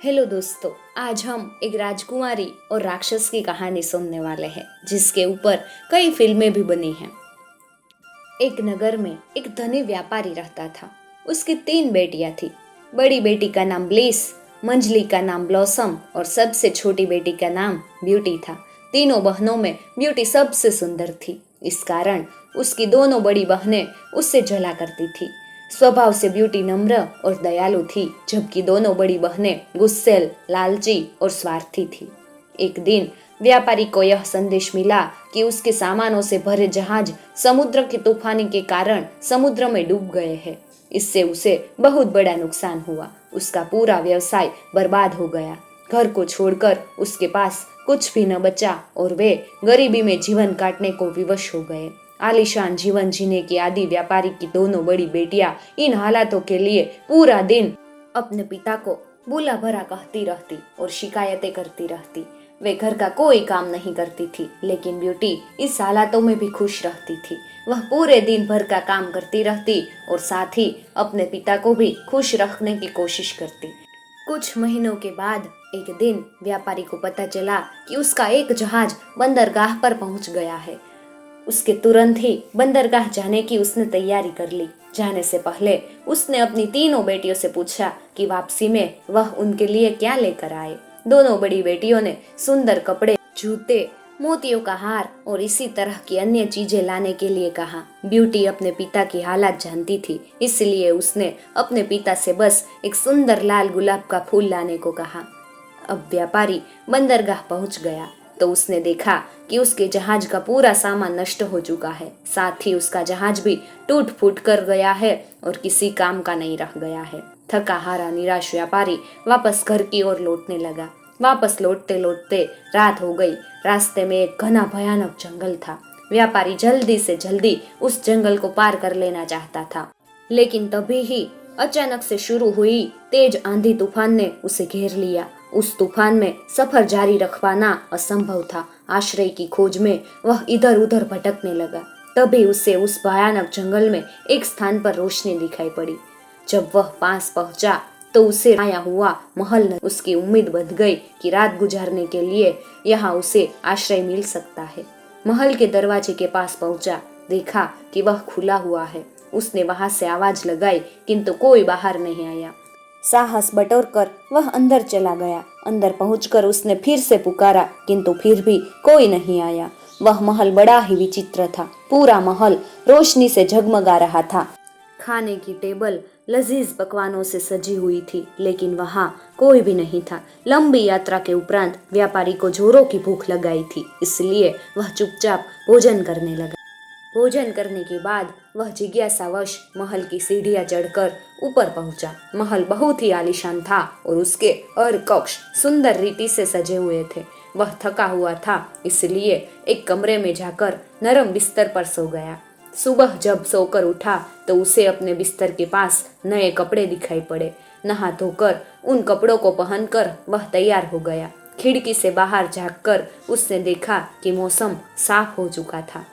Hello दोस्तों, आज हम एक राजकुमारी और राक्षस की कहानी सुनने वाले हैं जिसके ऊपर कई फिल्में भी बनी हैं। एक नगर में एक धनी व्यापारी रहता था। उसकी 3 बेटियां थी। बड़ी बेटी का नाम ब्लिस, मंझली का नाम ब्लॉसम और सबसे छोटी बेटी का नाम ब्यूटी था। तीनों बहनों में ब्यूटी सबसे सुंदर थी। इस कारण उसकी दोनों बड़ी बहनें उससे जला करती थी। स्वभाव से ब्यूटी नम्र और दयालु थी, जबकि दोनों बड़ी बहनें गुस्सैल, लालची और स्वार्थी थी। एक दिन व्यापारी को यह संदेश मिला कि उसके सामानों से भरे जहाज समुद्र के तूफानी के कारण समुद्र में डूब गए हैं। इससे उसे बहुत बड़ा नुकसान हुआ। उसका पूरा व्यवसाय बर्बाद हो गया। घर को छोड़कर उसके पास कुछ भी न बचा और वे गरीबी में जीवन काटने को विवश हो गए। आलीशान जीवन जीने की आदि व्यापारी की दोनों बड़ी बेटियां इन हालातों के लिए पूरा दिन अपने पिता को बुला भरा कहती रहती और शिकायतें करती रहती। वे घर का कोई काम नहीं करती थी, लेकिन ब्यूटी इस हालातों में भी खुश रहती थी। वह पूरे दिन भर का काम करती रहती और साथ ही अपने पिता को भी खुश रखने की कोशिश करती। कुछ महीनों के बाद एक दिन व्यापारी को पता चला कि उसका एक जहाज बंदरगाह पर पहुंच गया है। उसके तुरंत ही बंदरगाह जाने की उसने तैयारी कर ली। जाने से पहले उसने अपनी तीनों बेटियों से पूछा कि वापसी में वह उनके लिए क्या लेकर आए। दोनों बड़ी बेटियों ने सुंदर कपड़े, जूते, मोतियों का हार और इसी तरह की अन्य चीजें लाने के लिए कहा। ब्यूटी अपने पिता की हालत जानती थी, इसलिए उसने अपने पिता से बस एक सुंदर लाल गुलाब का फूल लाने को कहा। अब व्यापारी बंदरगाह पहुंच गया तो उसने देखा कि उसके जहाज का पूरा सामान नष्ट हो चुका है। साथ ही उसका जहाज भी टूट फूट कर गया है और किसी काम का नहीं रह गया है। थका हारा निराश व्यापारी वापस घर की ओर लौटने लगा। वापस लौटते लौटते रात हो गई। रास्ते में एक घना भयानक जंगल था। व्यापारी जल्दी से जल्दी उस जंगल को पार कर लेना चाहता था, लेकिन तभी ही अचानक से शुरू हुई तेज आंधी तूफान ने उसे घेर लिया। उस तूफान में सफर जारी रख पाना असंभव था। आश्रय की खोज में वह इधर उधर भटकने लगा। तभी उसे उस भयानक जंगल में एक स्थान पर रोशनी दिखाई पड़ी। जब वह पास पहुंचा तो उसे आया हुआ महल न उसकी उम्मीद बंध गई कि रात गुजारने के लिए यहाँ उसे आश्रय मिल सकता है। महल के दरवाजे के पास पहुंचा, देखा कि वह खुला हुआ है। उसने वहां से आवाज लगाई, किंतु कोई बाहर नहीं आया। साहस बटोरकर वह अंदर चला गया। अंदर पहुंचकर उसने फिर से पुकारा, किंतु फिर भी कोई नहीं आया। वह महल बड़ा ही विचित्र था। पूरा महल रोशनी से झगमगा रहा था। खाने की टेबल लजीज पकवानों से सजी हुई थी, लेकिन वहां कोई भी नहीं था। लंबी यात्रा के उपरांत व्यापारी को जोरों की भूख लगाई थी, इसलिए वह चुपचाप भोजन करने लगा। भोजन करने के बाद वह जिज्ञासावश महल की सीढ़ियां चढ़कर ऊपर पहुंचा। महल बहुत ही आलीशान था और उसके हर कक्ष सुंदर रीति से सजे हुए थे। वह थका हुआ था, इसलिए एक कमरे में जाकर नरम बिस्तर पर सो गया। सुबह जब सोकर उठा तो उसे अपने बिस्तर के पास नए कपड़े दिखाई पड़े। नहा धोकर उन कपड़ों को पहनकर वह तैयार हो गया। खिड़की से बाहर झांककर उसने देखा कि मौसम साफ हो चुका था।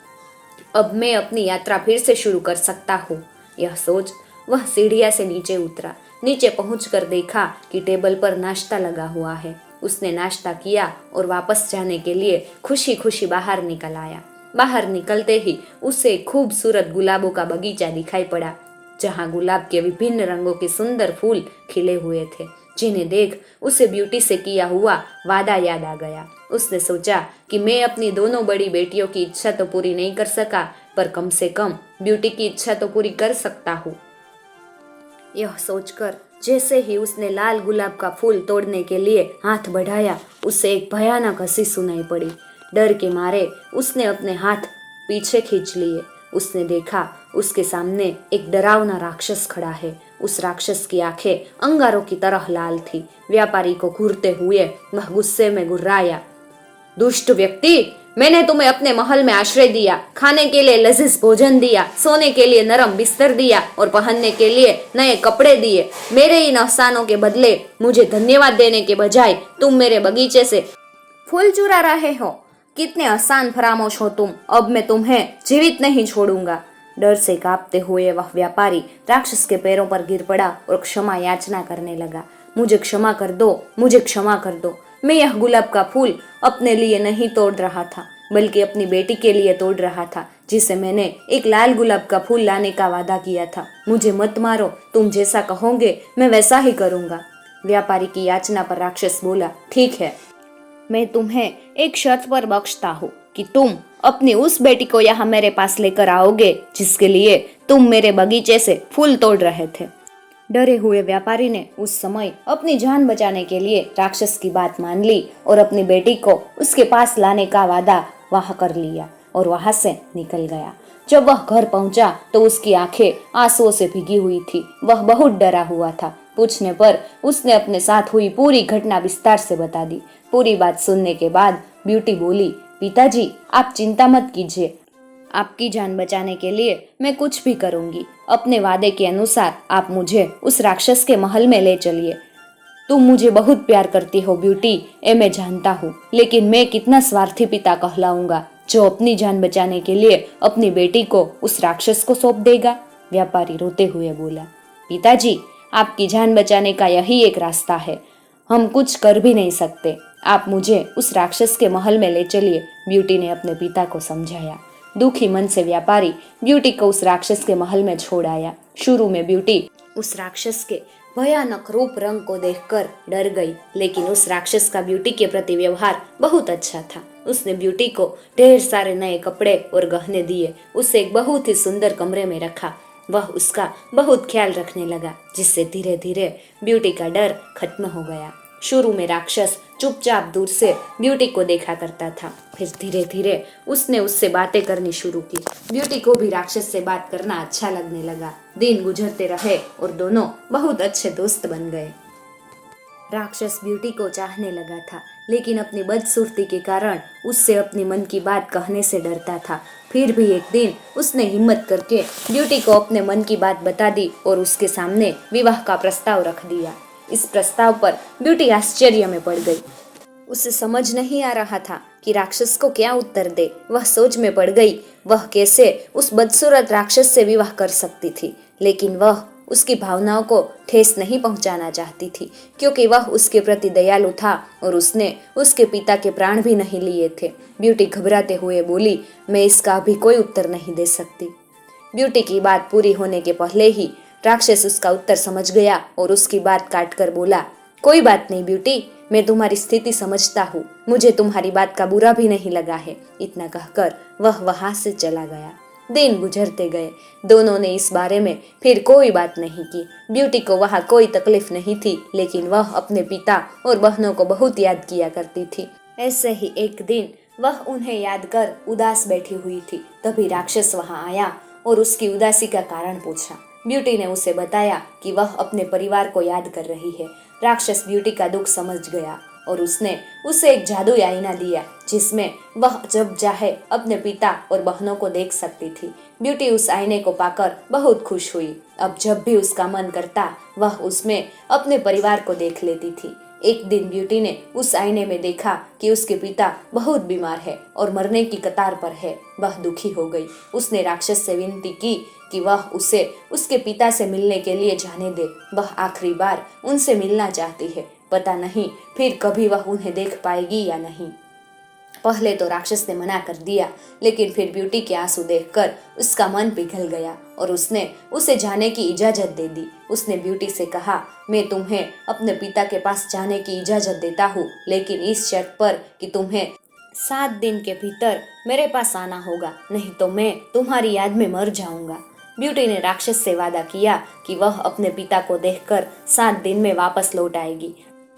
अब मैं अपनी यात्रा फिर से शुरू कर सकता हूँ, यह सोच वह सीढ़ियां से नीचे उतरा। नीचे पहुंचकर देखा कि टेबल पर नाश्ता लगा हुआ है। उसने नाश्ता किया और वापस जाने के लिए खुशी खुशी बाहर निकल आया। बाहर निकलते ही उसे खूबसूरत गुलाबों का बगीचा दिखाई पड़ा, जहाँ गुलाब के विभिन्न रंगों के सुंदर फूल खिले हुए थे, जिन्हें देख उसे ब्यूटी से किया हुआ वादा याद आ गया। उसने सोचा कि मैं अपनी दोनों बड़ी बेटियों की इच्छा तो पूरी नहीं कर सका, पर कम से कम ब्यूटी की इच्छा तो पूरी कर सकता हूँ। यह सोचकर जैसे ही उसने लाल गुलाब का फूल तोड़ने के लिए हाथ बढ़ाया, उसे एक भयानक हंसी सुनाई पड़ी। डर के मारे उसने अपने हाथ पीछे खींच लिए। उसने देखा उसके सामने एक डरावना राक्षस खड़ा है। उस राक्षस की आंखें अंगारों की तरह लाल थी। व्यापारी को घूरते हुए वह गुस्से में गुर्राया, दुष्ट व्यक्ति, मैंने तुम्हें अपने महल में आश्रय दिया, खाने के लिए लजीज भोजन दिया, सोने के लिए नरम बिस्तर दिया और पहनने के लिए नए कपड़े दिए। मेरे इन एहसानों के बदले मुझे धन्यवाद देने के बजाय तुम मेरे बगीचे से फूल चुरा रहे हो। कितने आसान फरामोश हो तुम। अब मैं तुम्हें जीवित नहीं छोड़ूंगा। डर से कांपते हुए वह व्यापारी राक्षस के पैरों पर गिर पड़ा और क्षमा याचना करने लगा। मुझे क्षमा कर दो, मुझे क्षमा कर दो। मैं यह गुलाब का फूल अपने लिए नहीं तोड़ रहा था, बल्कि अपनी बेटी के लिए तोड़ रहा था, जिसे मैंने एक लाल गुलाब का फूल लाने का वादा किया था। मुझे मत मारो, तुम जैसा कहोगे मैं वैसा ही करूँगा। व्यापारी की याचना पर राक्षस बोला, ठीक है, मैं तुम्हें एक शर्त पर बख्शता हूँ कि तुम अपनी उस बेटी को यहाँ मेरे पास लेकर आओगे जिसके लिए तुम मेरे बगीचे से फूल तोड़ रहे थे। डरे हुए व्यापारी ने उस समय अपनी जान बचाने के लिए राक्षस की बात मान ली और अपनी बेटी को उसके पास लाने का वादा वहाँ कर लिया और वहाँ से निकल गया। जब वह घर पहुंचा तो उसकी आंखें आंसुओं से भीगी हुई थी। वह बहुत डरा हुआ था। पूछने पर उसने अपने साथ हुई पूरी घटना विस्तार से बता दी। पूरी बात सुनने के बाद ब्यूटी बोली, पिताजी आप चिंता मत कीजिए, आपकी जान बचाने के लिए मैं कुछ भी करूंगी। अपने वादे के अनुसार आप मुझे उस राक्षस के महल में ले चलिए। तुम मुझे बहुत प्यार करती हो ब्यूटी, ये मैं जानता हूँ, लेकिन मैं कितना स्वार्थी पिता कहलाऊंगा जो अपनी जान बचाने के लिए अपनी बेटी को उस राक्षस को सौंप देगा। व्यापारी रोते हुए बोला, पिताजी आपकी जान बचाने का यही एक रास्ता है, हम कुछ कर भी नहीं सकते, आप मुझे उस राक्षस के महल में ले चलिए। ब्यूटी ने अपने पिता को समझाया। दुखी मन से व्यापारी ब्यूटी को उस राक्षस के महल में छोड़ आया। शुरू में ब्यूटी उस राक्षस के भयानक रूप रंग को देखकर डर गई, लेकिन उस राक्षस का ब्यूटी के प्रति व्यवहार बहुत अच्छा था। उसने ब्यूटी को ढेर सारे नए कपड़े और गहने दिए, उसे एक बहुत ही सुंदर कमरे में रखा। वह उसका बहुत ख्याल रखने लगा, जिससे धीरे धीरे ब्यूटी का डर खत्म हो गया। शुरू में राक्षस चुपचाप दूर से ब्यूटी को देखा करता था, फिर धीरे धीरे उसने उससे बातें करनी शुरू की। ब्यूटी को भी राक्षस से बात करना अच्छा लगने लगा। दिन गुजरते रहे और दोनों बहुत अच्छे दोस्त बन गए। राक्षस ब्यूटी को चाहने लगा था, लेकिन अपनी बदसूरती के कारण उससे अपनी मन की बात कहने से डरता था। फिर भी एक दिन उसने हिम्मत करके ब्यूटी को अपने मन की बात बता दी और उसके सामने विवाह का प्रस्ताव रख दिया। इस प्रस्ताव पर ब्यूटी आश्चर्य में पड़ गई। उसे समझ नहीं आ रहा था कि राक्षस को क्या उत्तर दे। वह सोच में पड़ गई, वह कैसे उस बदसूरत राक्षस से विवाह कर सकती थी, लेकिन वह उसकी भावनाओं को ठेस नहीं पहुंचाना चाहती थी, क्योंकि वह उसके प्रति दयालु था और उसने उसके पिता के प्राण भी नहीं लिए थे। ब्यूटी घबराते हुए बोली, मैं इसका अभी कोई उत्तर नहीं दे सकती। ब्यूटी की बात पूरी होने के पहले ही राक्षस उसका उत्तर समझ गया और उसकी बात काट कर बोला, कोई बात नहीं ब्यूटी, मैं तुम्हारी स्थिति समझता हूँ, मुझे तुम्हारी बात का बुरा भी नहीं लगा है। इतना कहकर वह वहां से चला गया। दिन गुजरते गए। दोनों ने इस बारे में फिर कोई बात नहीं की। ब्यूटी को वहाँ कोई तकलीफ नहीं थी, लेकिन वह अपने पिता और बहनों को बहुत याद किया करती थी। ऐसे ही एक दिन वह उन्हें याद कर उदास बैठी हुई थी। तभी राक्षस वहाँ आया और उसकी उदासी का कारण पूछा। ब्यूटी ने उसे बताया कि वह अपने परिवार को याद कर रही है। राक्षस ब्यूटी का दुख समझ गया और उसने उसे एक जादुई आईना दिया, जिसमें वह जब चाहे अपने पिता और बहनों को देख सकती थी। ब्यूटी उस आईने को पाकर बहुत खुश हुई। अब जब भी उसका मन करता वह उसमें अपने परिवार को देख लेती थी। एक दिन ब्यूटी ने उस आईने में देखा कि उसके पिता बहुत बीमार है और मरने की कतार पर है। वह दुखी हो गई। उसने राक्षस से विनती की कि वह उसे उसके पिता से मिलने के लिए जाने दे। वह आखिरी बार उनसे मिलना चाहती है। पता नहीं फिर कभी वह उन्हें देख पाएगी या नहीं। पहले तो राक्षस ने मना कर दिया, लेकिन फिर ब्यूटी के आंसू देखकर उसका मन पिघल गया और उसने उसे जाने की इजाजत दे दी। उसने ब्यूटी से कहा, मैं तुम्हें अपने पिता के पास जाने की इजाजत देता हूँ, लेकिन इस शर्त पर कि तुम्हें 7 दिन के भीतर मेरे पास आना होगा, नहीं तो मैं तुम्हारी याद में मर जाऊंगा। ब्यूटी ने राक्षस से वादा किया कि वह अपने पिता को देखकर 7 दिन में वापस लौट आएगी।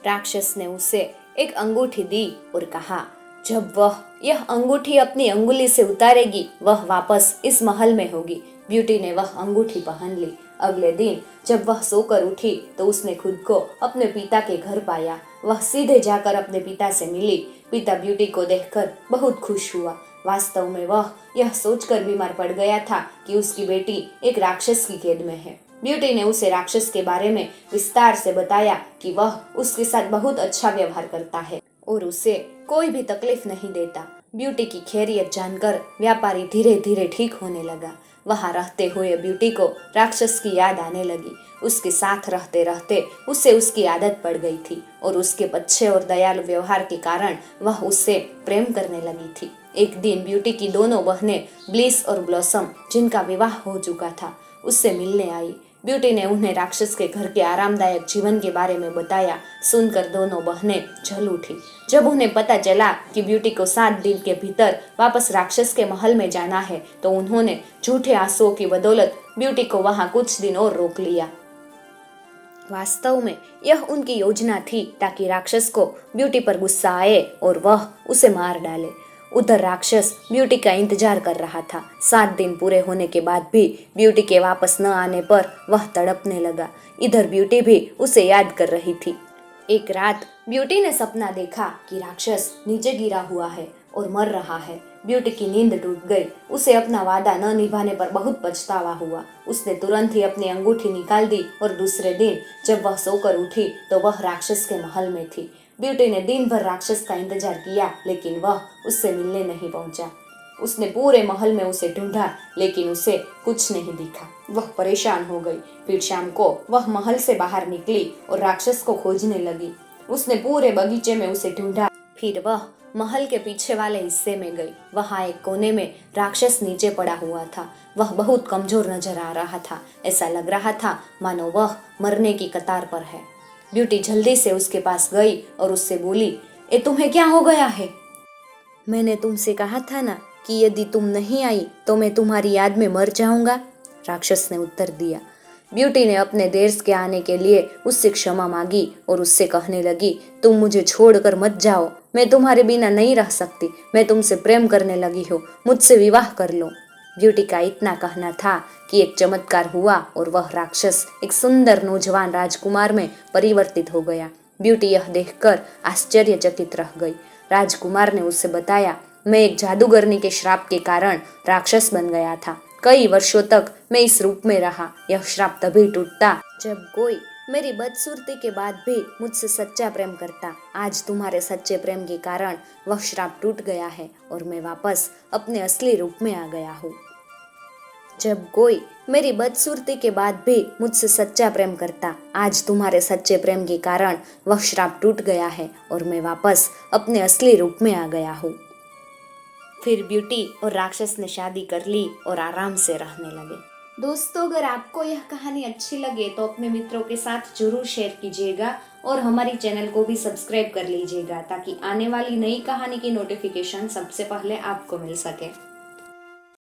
राक्षस ने उसे एक अंगूठी दी और कहा, जब वह यह अंगूठी अपनी अंगुली से उतारेगी वह वापस इस महल में होगी। ब्यूटी ने वह अंगूठी पहन ली। अगले दिन जब वह सोकर उठी तो उसने खुद को अपने पिता के घर पाया। वह सीधे जाकर अपने पिता से मिली। पिता ब्यूटी को देखकर बहुत खुश हुआ। वास्तव में वह यह सोचकर बीमार पड़ गया था कि उसकी बेटी एक राक्षस की कैद में है। ब्यूटी ने उसे राक्षस के बारे में विस्तार से बताया कि वह उसके साथ बहुत अच्छा व्यवहार करता है और उसे कोई भी तकलीफ नहीं देता। ब्यूटी की खैरियत जानकर व्यापारी धीरे धीरे ठीक होने लगा। वहाँ रहते हुए ब्यूटी को राक्षस की याद आने लगी। उसके साथ रहते रहते उसे उसकी आदत पड़ गई थी और उसके अच्छे और दयालु व्यवहार के कारण वह उससे प्रेम करने लगी थी। एक दिन ब्यूटी की दोनों बहनें ब्लिस और ब्लॉसम, जिनका विवाह हो चुका था, उससे मिलने आई। ब्यूटी ने उन्हें राक्षस के घर के आरामदायक जीवन के बारे में बताया। सुनकर दोनों बहनें जल उठी। जब उन्हें पता चला कि ब्यूटी को 7 दिन के भीतर वापस राक्षस के महल में जाना है, तो उन्होंने झूठे आंसुओं की बदौलत ब्यूटी को वहां कुछ दिन और रोक लिया। वास्तव में यह उनकी योजना थी ताकि राक्षस को ब्यूटी पर गुस्सा आए और वह उसे मार डाले। उधर राक्षस ब्यूटी का इंतजार कर रहा था। 7 दिन पूरे होने के बाद भी ब्यूटी के वापस न आने पर वह तड़पने लगा। इधर ब्यूटी भी उसे याद कर रही थी। एक रात ब्यूटी ने सपना देखा कि राक्षस नीचे गिरा हुआ है और मर रहा है। ब्यूटी की नींद टूट गई। उसे अपना वादा न निभाने पर बहुत पछतावा हुआ। उसने तुरंत ही अपनी अंगूठी निकाल दी और दूसरे दिन जब वह सोकर उठी तो वह राक्षस के महल में थी। ब्यूटी ने दिन भर राक्षस का इंतजार किया, लेकिन वह उससे मिलने नहीं पहुंचा। उसने पूरे महल में उसे ढूंढा, लेकिन उसे कुछ नहीं दिखा। वह परेशान हो गई। फिर शाम को वह महल से बाहर निकली और राक्षस को खोजने लगी। उसने पूरे बगीचे में उसे ढूंढा। फिर वह महल के पीछे वाले हिस्से में गई। वहां एक कोने में राक्षस नीचे पड़ा हुआ था। वह बहुत कमजोर नजर आ रहा था। ऐसा लग रहा था मानो वह मरने की कतार पर है। ब्यूटी जल्दी से उसके पास गई और उससे बोली, ए तुम्हें क्या हो गया है? मैंने तुमसे कहा था ना कि यदि तुम नहीं आई तो मैं तुम्हारी याद में मर जाऊंगा, राक्षस ने उत्तर दिया। ब्यूटी ने अपने देर के आने के लिए उससे क्षमा मांगी और उससे कहने लगी, तुम मुझे छोड़कर मत जाओ, मैं तुम्हारे बिना नहीं रह सकती। मैं तुमसे प्रेम करने लगी हूँ, मुझसे विवाह कर लो। ब्यूटी का इतना कहना था कि एक चमत्कार हुआ और वह राक्षस एक सुंदर नौजवान राजकुमार में परिवर्तित हो गया। ब्यूटी यह देखकर आश्चर्यचकित रह गई। राजकुमार ने उससे बताया, मैं एक जादूगरनी के श्राप के कारण राक्षस बन गया था। कई वर्षों तक मैं इस रूप में रहा। यह श्राप तभी टूटता जब कोई मेरी बदसूरती के बाद भी मुझसे सच्चा प्रेम करता। आज तुम्हारे सच्चे प्रेम के कारण वह श्राप टूट गया है और मैं वापस अपने असली रूप में आ गया हूँ। जब कोई मेरी बदसूरती के बाद भी मुझसे सच्चा प्रेम करता, आज तुम्हारे सच्चे प्रेम के कारण वह श्राप टूट गया है और मैं वापस अपने असली रूप में आ गया हूँ। फिर ब्यूटी और राक्षस ने शादी कर ली और आराम से रहने लगे। दोस्तों, अगर आपको यह कहानी अच्छी लगे तो अपने मित्रों के साथ जरूर शेयर कीजिएगा और हमारी चैनल को भी सब्सक्राइब कर लीजिएगा ताकि आने वाली नई कहानी की नोटिफिकेशन सबसे पहले आपको मिल सके।